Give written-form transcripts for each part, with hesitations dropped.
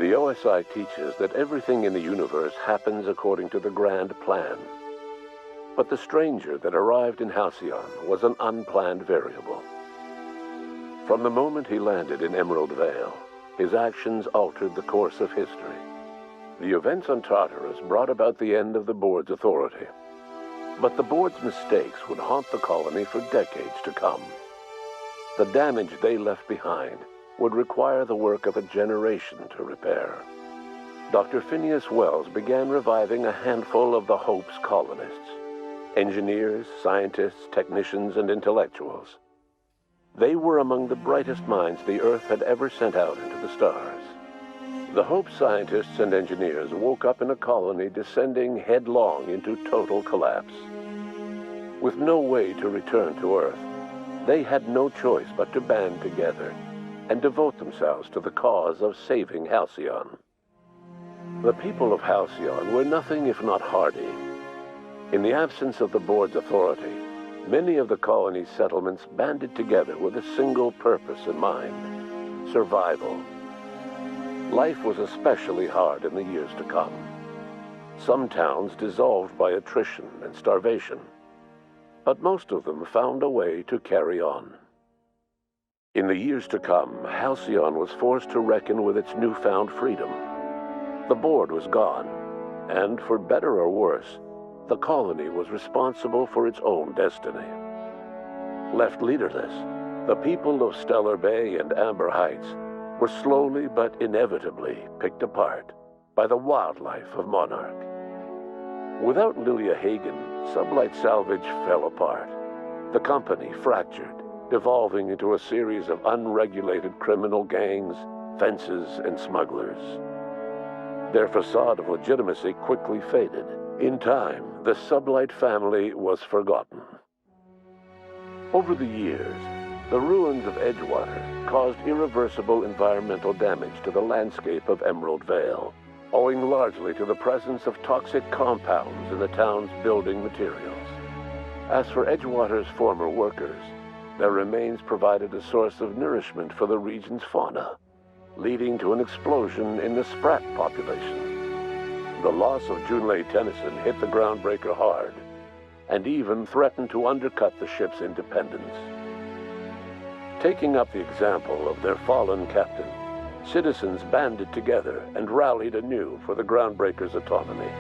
The OSI teaches that everything in the universe happens according to the grand plan. But the stranger that arrived in Halcyon was an unplanned variable. From the moment he landed in Emerald Vale, his actions altered the course of history. The events on Tartarus brought about the end of the board's authority. But the board's mistakes would haunt the colony for decades to come. The damage they left behind would require the work of a generation to repair. Dr. Phineas Wells began reviving a handful of the Hope's colonists: engineers, scientists, technicians, and intellectuals. They were among the brightest minds the Earth had ever sent out into the stars. The Hope scientists and engineers woke up in a colony descending headlong into total collapse. With no way to return to Earth, they had no choice but to band together and devote themselves to the cause of saving Halcyon. The people of Halcyon were nothing if not hardy. In the absence of the board's authority, many of the colony's settlements banded together with a single purpose in mind: survival. Life was especially hard in the years to come. Some towns dissolved by attrition and starvation, but most of them found a way to carry on. In the years to come, Halcyon was forced to reckon with its newfound freedom. The board was gone, and for better or worse, the colony was responsible for its own destiny. Left leaderless, the people of Stellar Bay and Amber Heights were slowly but inevitably picked apart by the wildlife of Monarch. Without Lilia Hagen, Sublight Salvage fell apart. The company fractured, devolving into a series of unregulated criminal gangs, fences, and smugglers. Their facade of legitimacy quickly faded. In time, the Sublight family was forgotten. Over the years, the ruins of Edgewater caused irreversible environmental damage to the landscape of Emerald Vale, owing largely to the presence of toxic compounds in the town's building materials. As for Edgewater's former workers, their remains provided a source of nourishment for the region's fauna, leading to an explosion in the sprat population. The loss of Junlei Tennyson hit the Groundbreaker hard, and even threatened to undercut the ship's independence. Taking up the example of their fallen captain, citizens banded together and rallied anew for the Groundbreaker's autonomy.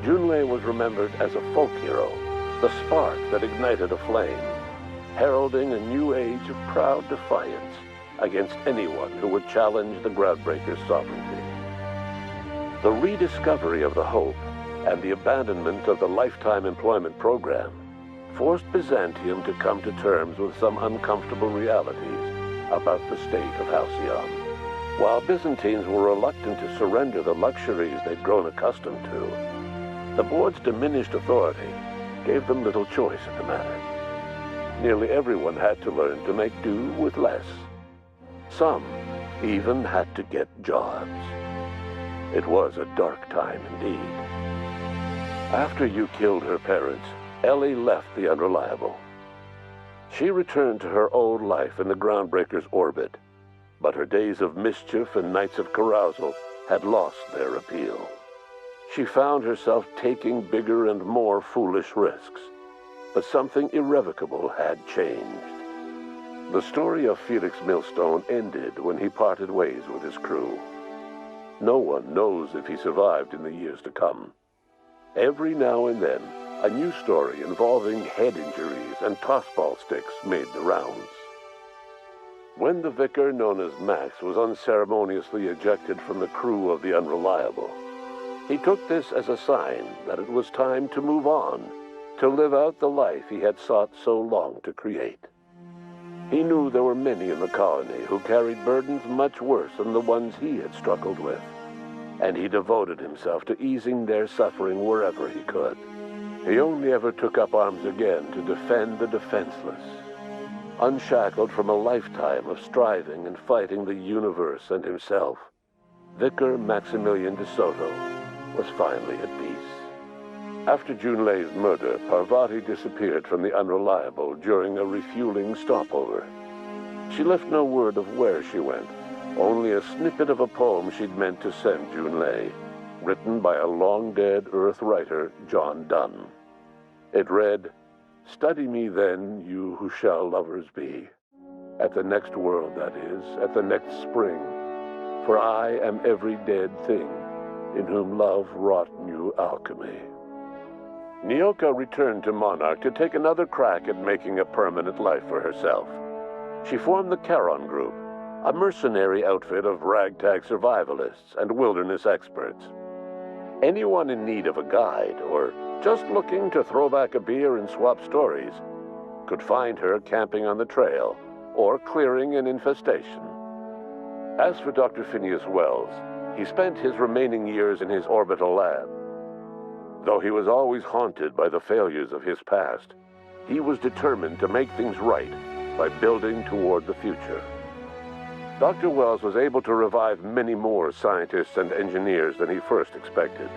Junlei was remembered as a folk hero, the spark that ignited a flame, heralding a new age of proud defiance against anyone who would challenge the Groundbreaker's sovereignty. The rediscovery of the Hope and the abandonment of the lifetime employment program forced Byzantium to come to terms with some uncomfortable realities about the state of Halcyon. While Byzantines were reluctant to surrender the luxuries they'd grown accustomed to, the board's diminished authority gave them little choice in the matter. Nearly everyone had to learn to make do with less. Some even had to get jobs. It was a dark time indeed. After you killed her parents, Ellie left the Unreliable. She returned to her old life in the Groundbreaker's orbit, but her days of mischief and nights of carousal had lost their appeal. She found herself taking bigger and more foolish risks, but something irrevocable had changed. The story of Felix Millstone ended when he parted ways with his crew. No one knows if he survived in the years to come. Every now and then, a new story involving head injuries and tossball sticks made the rounds. When the vicar known as Max was unceremoniously ejected from the crew of the Unreliable, he took this as a sign that it was time to move on, to live out the life he had sought so long to create. He knew there were many in the colony who carried burdens much worse than the ones he had struggled with, and he devoted himself to easing their suffering wherever he could. He only ever took up arms again to defend the defenseless. Unshackled from a lifetime of striving and fighting the universe and himself, Vicar Maximilian de Soto was finally at peace. After Junlei's murder, Parvati disappeared from the Unreliable during a refueling stopover. She left no word of where she went, only a snippet of a poem she'd meant to send Junlei, written by a long-dead Earth writer, John Donne. It read, "Study me then, you who shall lovers be, at the next world, that is, at the next spring, for I am every dead thing in whom love wrought new alchemy." Nyoka returned to Monarch to take another crack at making a permanent life for herself. She formed the Charon Group, a mercenary outfit of ragtag survivalists and wilderness experts. Anyone in need of a guide, or just looking to throw back a beer and swap stories, could find her camping on the trail or clearing an infestation. As for Dr. Phineas Wells, he spent his remaining years in his orbital lab. Though he was always haunted by the failures of his past, he was determined to make things right by building toward the future. Dr. Wells was able to revive many more scientists and engineers than he first expected,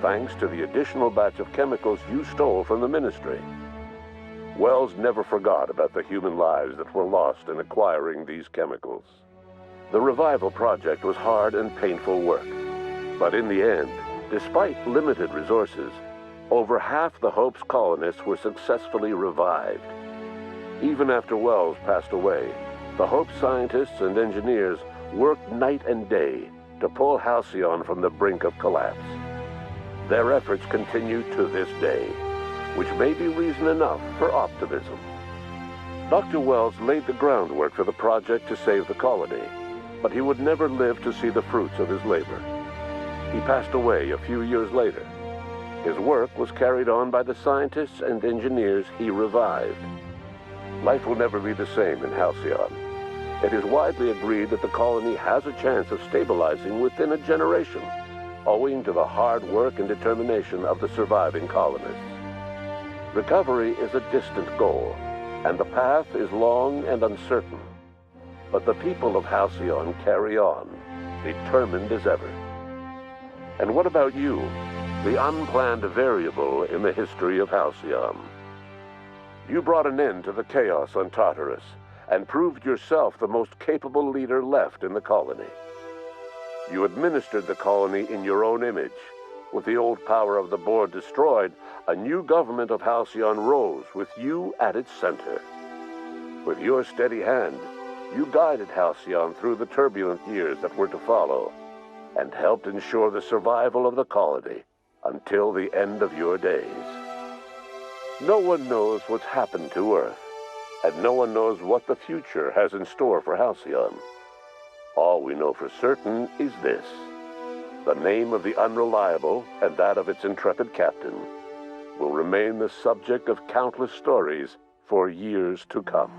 thanks to the additional batch of chemicals you stole from the Ministry. Wells never forgot about the human lives that were lost in acquiring these chemicals. The revival project was hard and painful work, but in the end, despite limited resources, over half the Hope's colonists were successfully revived. Even after Wells passed away, the Hope scientists and engineers worked night and day to pull Halcyon from the brink of collapse. Their efforts continue to this day, which may be reason enough for optimism. Dr. Wells laid the groundwork for the project to save the colony, but he would never live to see the fruits of his labor. He passed away a few years later. His work was carried on by the scientists and engineers he revived. Life will never be the same in Halcyon. It is widely agreed that the colony has a chance of stabilizing within a generation, owing to the hard work and determination of the surviving colonists. Recovery is a distant goal, and the path is long and uncertain. But the people of Halcyon carry on, determined as ever. And what about you, the unplanned variable in the history of Halcyon? You brought an end to the chaos on Tartarus, and proved yourself the most capable leader left in the colony. You administered the colony in your own image. With the old power of the board destroyed, a new government of Halcyon rose with you at its center. With your steady hand, you guided Halcyon through the turbulent years that were to follow, and helped ensure the survival of the colony until the end of your days. No one knows what's happened to Earth, and no one knows what the future has in store for Halcyon. All we know for certain is this: the name of the Unreliable and that of its intrepid captain will remain the subject of countless stories for years to come.